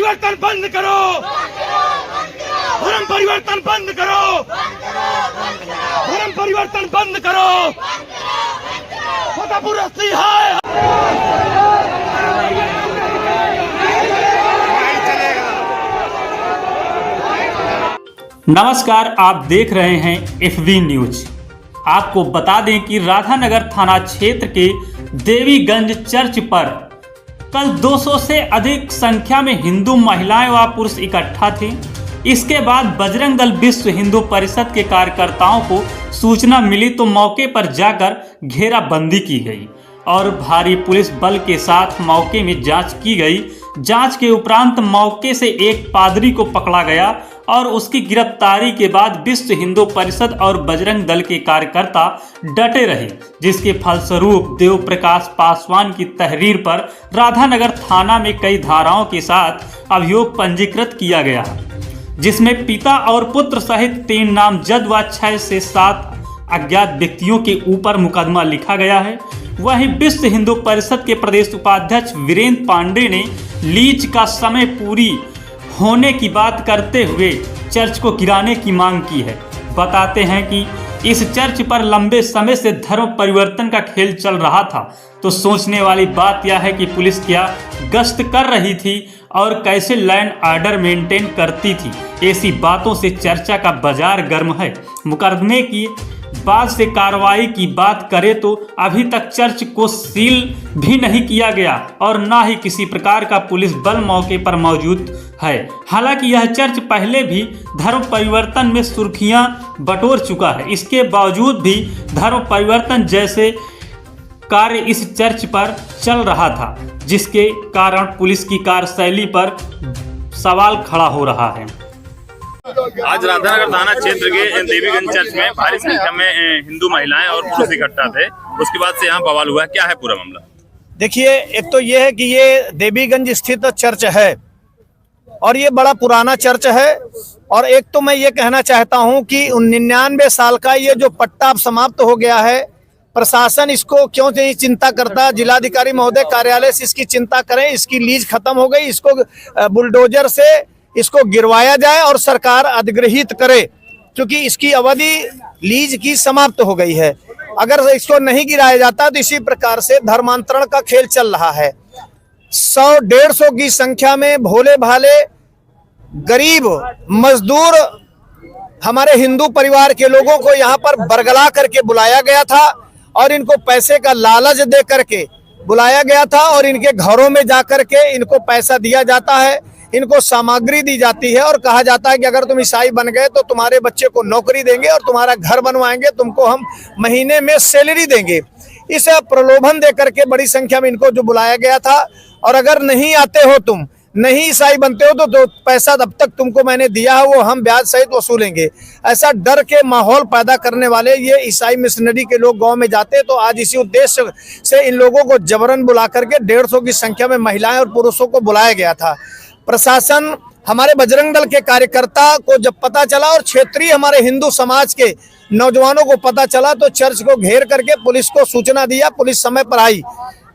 परिवर्तन बंद करो, धर्म परिवर्तन बंद करो, धर्म परिवर्तन बंद करो। फतेहपुर अस्सी है। नमस्कार, आप देख रहे हैं एफवी न्यूज। आपको बता दें कि राधानगर थाना क्षेत्र के देवीगंज चर्च पर कल 200 से अधिक संख्या में हिंदू महिलाएं व पुरुष इकट्ठा थे। इसके बाद बजरंग दल विश्व हिंदू परिषद के कार्यकर्ताओं को सूचना मिली तो मौके पर जाकर घेराबंदी की गई और भारी पुलिस बल के साथ मौके में जांच की गई। जांच के उपरांत मौके से एक पादरी को पकड़ा गया और उसकी गिरफ्तारी के बाद विश्व हिंदू परिषद और बजरंग दल के कार्यकर्ता डटे रहे, जिसके फलस्वरूप देव प्रकाश पासवान की तहरीर पर राधानगर थाना में कई धाराओं के साथ अभियोग पंजीकृत किया गया, जिसमें पिता और पुत्र सहित 3 नामजद व 6 से 7 अज्ञात व्यक्तियों के ऊपर मुकदमा लिखा गया है। वहीं विश्व हिंदू परिषद के प्रदेश उपाध्यक्ष वीरेंद्र पांडे ने लीज का समय पूरी होने की बात करते हुए चर्च को गिराने की मांग की है। बताते हैं कि इस चर्च पर लंबे समय से धर्म परिवर्तन का खेल चल रहा था, तो सोचने वाली बात यह है कि पुलिस क्या गश्त कर रही थी और कैसे लैंड ऑर्डर मेंटेन करती थी। ऐसी बातों से चर्चा का बाजार गर्म है। मुकदमे की बाद से कार्रवाई की बात करें तो अभी तक चर्च को सील भी नहीं किया गया और ना ही किसी प्रकार का पुलिस बल मौके पर मौजूद है। हालांकि यह चर्च पहले भी धर्म परिवर्तन में सुर्खियां बटोर चुका है। इसके बावजूद भी धर्म परिवर्तन जैसे कार्य इस चर्च पर चल रहा था, जिसके कारण पुलिस की कार्यशैली पर सवाल खड़ा हो रहा है। आज राधानगर थाना क्षेत्र के देवीगंज चर्च में भारी संख्या में हिंदू महिलाएं और पुरुष इकट्ठा थे। उसके बाद से यहाँ बवाल हुआ है। क्या है पूरा मामला? देखिए, एक तो ये है कि ये देवीगंज स्थित चर्च है और ये बड़ा पुराना चर्च है। और एक तो मैं ये कहना चाहता हूँ कि 99 साल का ये जो पट्टा अब समाप्त हो गया है, प्रशासन इसको क्यों नहीं चिंता करता? जिलाधिकारी महोदय कार्यालय से इसकी चिंता करें। इसकी लीज खत्म हो गई, इसको बुलडोजर से इसको गिरवाया जाए और सरकार अधिग्रहित करे, क्योंकि इसकी अवधि लीज की समाप्त हो गई है। अगर इसको नहीं गिराया जाता तो इसी प्रकार से धर्मांतरण का खेल चल रहा है। 100-150 की संख्या में भोले भाले गरीब मजदूर हमारे हिंदू परिवार के लोगों को यहाँ पर बरगला करके बुलाया गया था और इनको पैसे का लालच दे करके बुलाया गया था और इनके घरों में जाकर के इनको पैसा दिया जाता है, इनको सामग्री दी जाती है और कहा जाता है कि अगर तुम ईसाई बन गए तो तुम्हारे बच्चे को नौकरी देंगे और तुम्हारा घर बनवाएंगे, तुमको हम महीने में सैलरी देंगे। इस प्रलोभन दे करके बड़ी संख्या में इनको जो बुलाया गया था। और अगर नहीं आते हो, तुम नहीं ईसाई बनते हो तो पैसा अब तक तुमको मैंने दिया है वो हम ब्याज सहित वसूलेंगे। ऐसा डर के माहौल पैदा करने वाले ये ईसाई मिशनरी के लोग गांव में जाते, तो आज इसी उद्देश्य से इन लोगों को जबरन बुला करके 150 की संख्या में महिलाएं और पुरुषों को बुलाया गया था। प्रशासन हमारे बजरंग दल के कार्यकर्ता को जब पता चला और क्षेत्रीय हमारे हिंदू समाज के नौजवानों को पता चला तो चर्च को घेर करके पुलिस को सूचना दिया। पुलिस समय पर आई,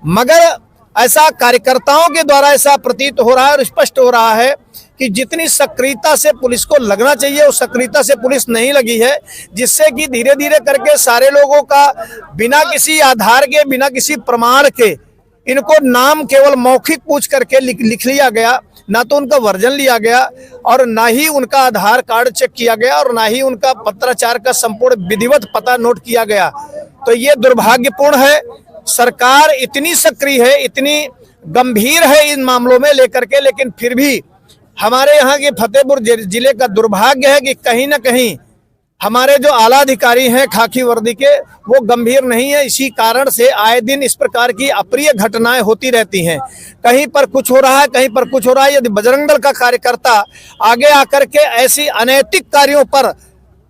मगर ऐसा कार्यकर्ताओं के द्वारा ऐसा प्रतीत हो रहा है और स्पष्ट हो रहा है कि जितनी सक्रियता से पुलिस को लगना चाहिए उस सक्रियता से पुलिस नहीं लगी है, जिससे कि धीरे धीरे करके सारे लोगों का बिना किसी आधार के, बिना किसी प्रमाण के इनको नाम केवल मौखिक पूछ करके लिख लिया गया। ना तो उनका वर्जन लिया गया और ना ही उनका आधार कार्ड चेक किया गया और ना ही उनका पत्राचार का संपूर्ण विधिवत पता नोट किया गया। तो ये दुर्भाग्यपूर्ण है। सरकार इतनी सक्रिय है, इतनी गंभीर है इन मामलों में लेकर के, लेकिन फिर भी हमारे यहाँ के फतेहपुर जिले का दुर्भाग्य है कि कहीं ना कहीं हमारे जो आला अधिकारी हैं खाकी वर्दी के, वो गंभीर नहीं है। इसी कारण से आए दिन इस प्रकार की अप्रिय घटनाएं होती रहती हैं। कहीं पर कुछ हो रहा है, कहीं पर कुछ हो रहा है। यदि बजरंग दल का कार्यकर्ता आगे आकर के ऐसी अनैतिक कार्यों पर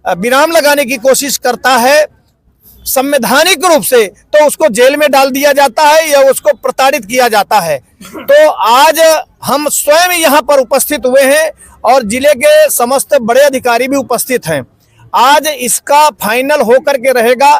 विराम लगाने की कोशिश करता है संवैधानिक रूप से, तो उसको जेल में डाल दिया जाता है या उसको प्रताड़ित किया जाता है। तो आज हम स्वयं यहाँ पर उपस्थित हुए हैं और जिले के समस्त बड़े अधिकारी भी उपस्थित हैं। आज इसका फाइनल होकर के रहेगा।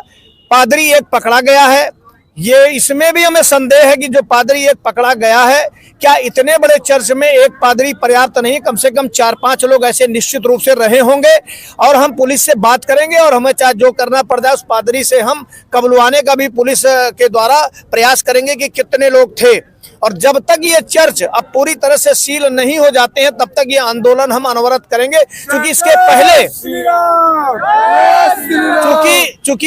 पादरी एक पकड़ा गया है, ये इसमें भी हमें संदेह है कि जो पादरी एक पकड़ा गया है, क्या इतने बड़े चर्च में एक पादरी पर्याप्त नहीं, कम से कम 4-5 लोग ऐसे निश्चित रूप से रहे होंगे। और हम पुलिस से बात करेंगे और हमें चाहे जो करना पड़ जाए उस पादरी से हम कबलवाने का भी पुलिस के द्वारा प्रयास करेंगे कि कितने लोग थे। और जब तक ये चर्च अब पूरी तरह से सील नहीं हो जाते हैं तब तक ये आंदोलन हम अनवरत करेंगे, क्योंकि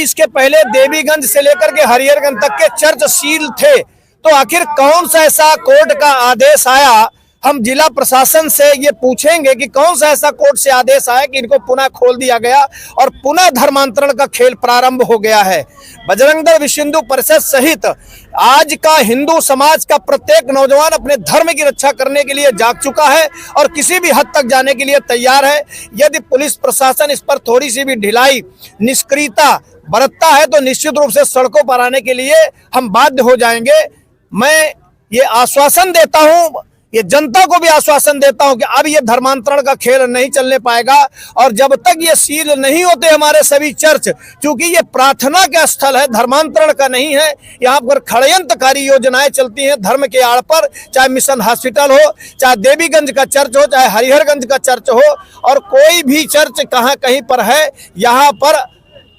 इसके पहले देवीगंज से लेकर के हरिहरगंज तक के चर्च सील थे। तो आखिर कौन सा ऐसा कोर्ट का आदेश आया, हम जिला प्रशासन से ये पूछेंगे कि कौन सा ऐसा कोर्ट से आदेश आया कि इनको पुनः खोल दिया गया और पुनः धर्मांतरण का खेल प्रारंभ हो गया है। बजरंग दल विश्व हिंदू परिषद सहित आज का हिंदू समाज का प्रत्येक नौजवान अपने धर्म की रक्षा करने के लिए जाग चुका है और किसी भी हद तक जाने के लिए तैयार है। यदि पुलिस प्रशासन इस पर थोड़ी सी भी ढिलाई, निष्क्रियता बरतता है तो निश्चित रूप से सड़कों पर आने के लिए हम बाध्य हो जाएंगे। मैं ये आश्वासन देता हूं, ये जनता को भी आश्वासन देता हूं कि अब ये धर्मांतरण का खेल नहीं चलने पाएगा। और जब तक ये सील नहीं होते हमारे सभी चर्च, क्योंकि ये प्रार्थना का स्थल है, धर्मांतरण का नहीं है, यहाँ पर षड्यंत्रकारी योजनाएं चलती हैं धर्म के आड़ पर, चाहे मिशन हॉस्पिटल हो, चाहे देवीगंज का चर्च हो, चाहे हरिहरगंज का चर्च हो, और कोई भी चर्च कहीं पर है, यहाँ पर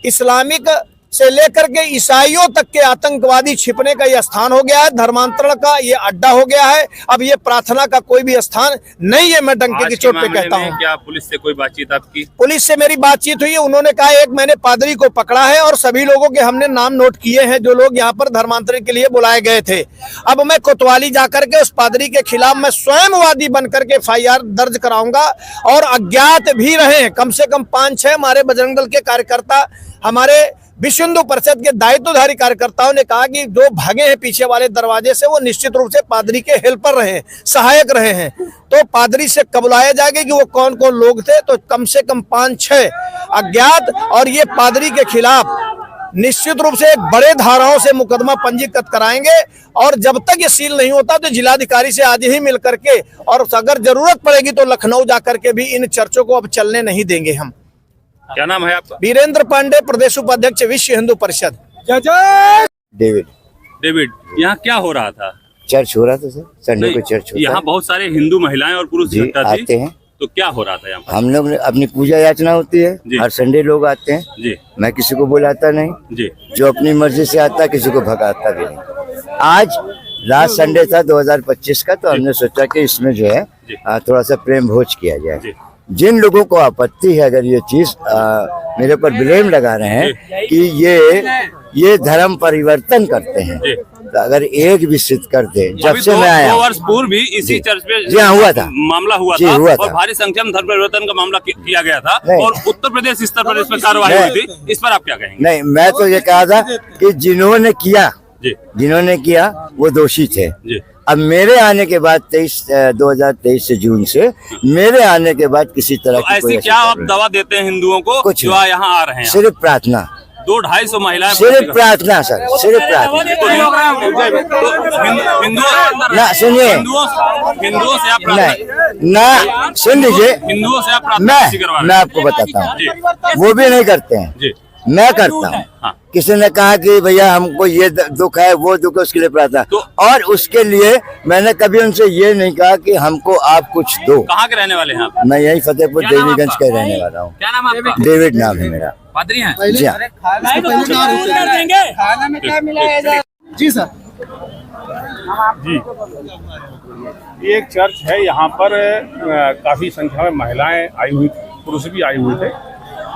इस्लामिक से लेकर के ईसाइयों तक के आतंकवादी छिपने का ये स्थान हो गया है, धर्मांतरण का ये अड्डा हो गया है। अब ये प्रार्थना का कोई भी स्थान नहीं है, मैं डंके की चोट पे कहता हूँ। क्या पुलिस से कोई बातचीत आपकी? पुलिस से मेरी बातचीत हुई है, उन्होंने कहा एक मैंने पादरी को पकड़ा है और सभी लोगों के हमने नाम नोट किए हैं जो लोग यहाँ पर धर्मांतरण के लिए बुलाए गए थे। अब मैं कोतवाली जाकर के उस पादरी के खिलाफ मैं स्वयं वादी बनकर के FIR दर्ज कराऊंगा। और अज्ञात भी रहे कम से कम 5-6 हमारे बजरंग दल के कार्यकर्ता, हमारे विश्व हिंदू परिषद के दायित्वधारी कार्यकर्ताओं ने कहा कि जो भागे हैं पीछे वाले दरवाजे से वो निश्चित रूप से पादरी के हेल्पर रहे हैं, सहायक रहे हैं। तो पादरी से कबुलाया जाएगा कि वो कौन कौन लोग थे। तो कम से कम 5-6 अज्ञात और ये पादरी के खिलाफ निश्चित रूप से बड़े धाराओं से मुकदमा पंजीकृत कराएंगे। और जब तक ये सील नहीं होता तो जिलाधिकारी से आज ही मिल करके, और अगर जरूरत पड़ेगी तो लखनऊ जाकर के भी इन चर्चों को अब चलने नहीं देंगे हम। क्या नाम है आपका? वीरेंद्र पांडे, प्रदेश उपाध्यक्ष विश्व हिंदू परिषद। डेविड, यहाँ क्या हो रहा था? चर्च हो रहा था सर, संडे को चर्च होता है। यहाँ बहुत सारे हिंदू महिलाएं और पुरुष इकट्ठा थे, आते हैं। तो क्या हो रहा था यहाँ पर? हम लोग अपनी पूजा याचना होती है, हर संडे लोग आते हैं जी। मैं किसी को बुलाता नहीं जी, जो अपनी मर्जी से आता है, किसी को भगाता भी नहीं। आज लास्ट संडे था 2025 का, तो हमने सोचा कि इसमें जो है थोड़ा सा प्रेम भोज किया जाए। जिन लोगों को आपत्ति है, अगर ये चीज मेरे पर ब्लेम लगा रहे हैं कि ये धर्म परिवर्तन करते हैं, तो अगर एक भी सिद्ध कर दे, जब से मैं आया 2 वर्ष पूर्व भी इसी चर्च पे जी हाँ हुआ था, मामला हुआ था और भारी संख्या में धर्म परिवर्तन का मामला किया गया था और उत्तर प्रदेश स्तर पर इस पर कार्रवाई हुई थी। इस पर आप क्या कहेंगे? नहीं, मैं तो ये कहा था कि जिन्होंने किया वो दोषी थे। अब मेरे आने के बाद 2023 से जून से मेरे आने के बाद किसी तरह की ऐसी क्या आप दवा देते हैं हिंदुओं को कुछ जो यहाँ आ रहे हैं? सिर्फ प्रार्थना, 200-250 महिलाएं, सिर्फ प्रार्थना सर, सिर्फ प्रार्थना। ना सुनिए, हिंदुओं से आप ना सुन लीजिए, हिंदुओं से आप प्रार्थना मैं आपको बताता हूँ, वो भी नहीं करते हैं, मैं करता हूँ। किसी ने कहा कि भैया हमको ये दुख है, वो दुख है, उसके लिए प्रार्थना। और उसके लिए मैंने कभी उनसे ये नहीं कहा कि हमको आप कुछ दो। कहाँ के रहने वाले हैं आप? मैं यही फतेहपुर देवीगंज का रहने वाला हूँ। क्या नाम है आपका? डेविड नाम है मेरा। पादरी हैं? जी हाँ। जी सर। जी, ये एक चर्च है, यहाँ पर काफी संख्या में महिलाएं आई हुई, पुरुष भी आए हुए थे।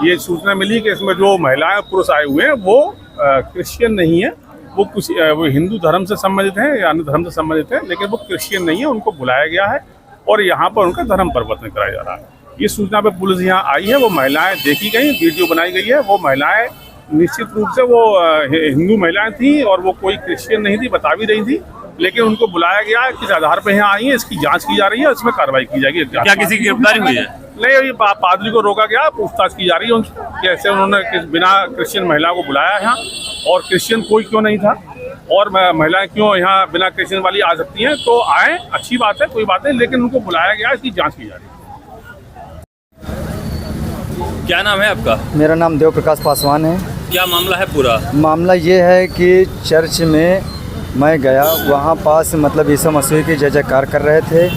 ये सूचना मिली कि इसमें जो महिलाएं और पुरुष आए हुए हैं वो क्रिश्चियन नहीं है, वो हिंदू धर्म से संबंधित हैं या अन्य धर्म से संबंधित हैं, लेकिन वो क्रिश्चियन नहीं है। उनको बुलाया गया है और यहाँ पर उनका धर्म परिवर्तन कराया जा रहा है। ये सूचना पे पुलिस यहाँ आई है, वो महिलाएं देखी गई, वीडियो बनाई गई है। वो महिलाएं निश्चित रूप से वो हिंदू महिलाएं थी और वो कोई क्रिश्चियन नहीं थी, बता भी रही थी, लेकिन उनको बुलाया गया है, किस आधार पर यहाँ आई है, इसकी जाँच की जा रही है, इसमें कार्रवाई की जाएगी। क्या किसी की गिरफ्तारी हुई है? नहीं, अभी पादरी को रोका गया, पूछताछ की जा रही है उनसे, कैसे उन्होंने बिना क्रिश्चियन महिला को बुलाया यहाँ, और क्रिश्चियन कोई क्यों नहीं था, और महिलाएं क्यों यहाँ बिना क्रिश्चियन वाली आ सकती हैं। तो आए, अच्छी बात है, कोई बात नहीं, लेकिन उनको बुलाया गया, इसकी जांच की जा रही है। क्या नाम है आपका? मेरा नाम देव प्रकाश पासवान है। क्या मामला है पूरा? मामला ये है कि चर्च में मैं गया, वहाँ पास मतलब ईसा मसीह की जय जयकार कर रहे थे,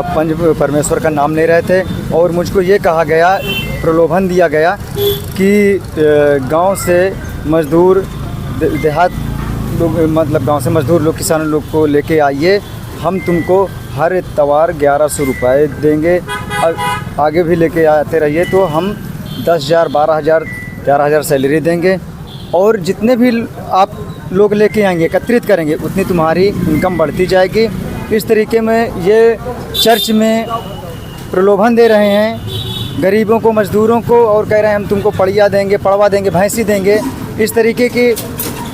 पंच परमेश्वर का नाम ले रहे थे और मुझको ये कहा गया, प्रलोभन दिया गया कि गांव से मज़दूर देहात लोग, मतलब गांव से मज़दूर लोग, किसान लोग को लेके आइए, हम तुमको हर इतवार 1100 रुपये देंगे, आगे भी लेके आते रहिए तो हम 10,000, 12,000, 13,000 सैलरी देंगे और जितने भी आप लोग लेके आएंगे, एकत्रित करेंगे, उतनी तुम्हारी इनकम बढ़ती जाएगी। इस तरीके में ये चर्च में प्रलोभन दे रहे हैं गरीबों को, मज़दूरों को, और कह रहे हैं हम तुमको पड़िया देंगे, पड़वा देंगे, भैंसी देंगे। इस तरीके की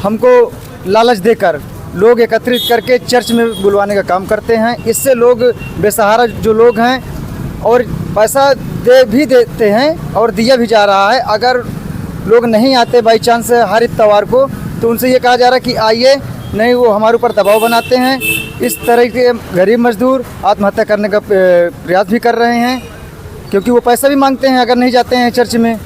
हमको लालच देकर लोग एकत्रित करके चर्च में बुलवाने का काम करते हैं। इससे लोग बेसहारा जो लोग हैं और पैसा दे भी देते हैं और दिया भी जा रहा है। अगर लोग नहीं आते बाई चांस हर इतवार को तो उनसे ये कहा जा रहा है कि आइए, नहीं वो हमारे ऊपर दबाव बनाते हैं। इस तरह के गरीब मजदूर आत्महत्या करने का प्रयास भी कर रहे हैं क्योंकि वो पैसा भी मांगते हैं अगर नहीं जाते हैं चर्च में,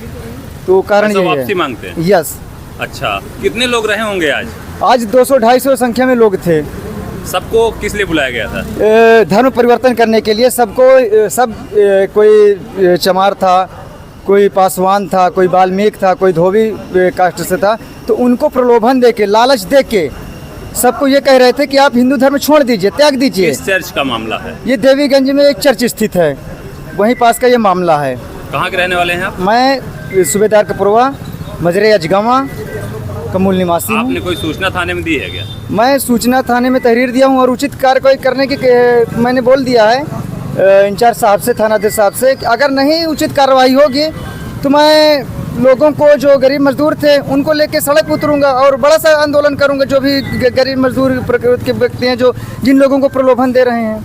तो कारण ये वापसी मांगते हैं। यस। अच्छा, कितने लोग रहे होंगे आज? आज 200-250 संख्या में लोग थे। सबको किस लिए बुलाया गया था? धर्म परिवर्तन करने के लिए सबको। कोई चमार था, कोई पासवान था, कोई वाल्मीकि था, कोई धोबी कास्ट से था, तो उनको प्रलोभन देके, लालच देके सबको ये कह रहे थे कि आप हिंदू धर्म छोड़ दीजिए, त्याग दीजिए। किस चर्च का मामला है? ये देवीगंज में एक चर्च स्थित है, वहीं पास का ये मामला है। कहाँ के रहने वाले हैं आप? मैं सूबेदार कपुरवा, मजरे अजगवा का मूल निवासी हूँ। आपने कोई सूचना थाने में दी है क्या? मैं सूचना थाने में तहरीर दिया हूँ और उचित कार्रवाई करने की मैंने बोल दिया है इंचार्ज साहब से, थानाध्यक्ष साहब से। अगर नहीं उचित कार्रवाई होगी तो मैं लोगों को, जो गरीब मजदूर थे, उनको लेके सड़क पर उतरूंगा और बड़ा सा आंदोलन करूंगा। जो भी गरीब मजदूर प्रकृति के व्यक्ति हैं जो जिन लोगों को प्रलोभन दे रहे हैं।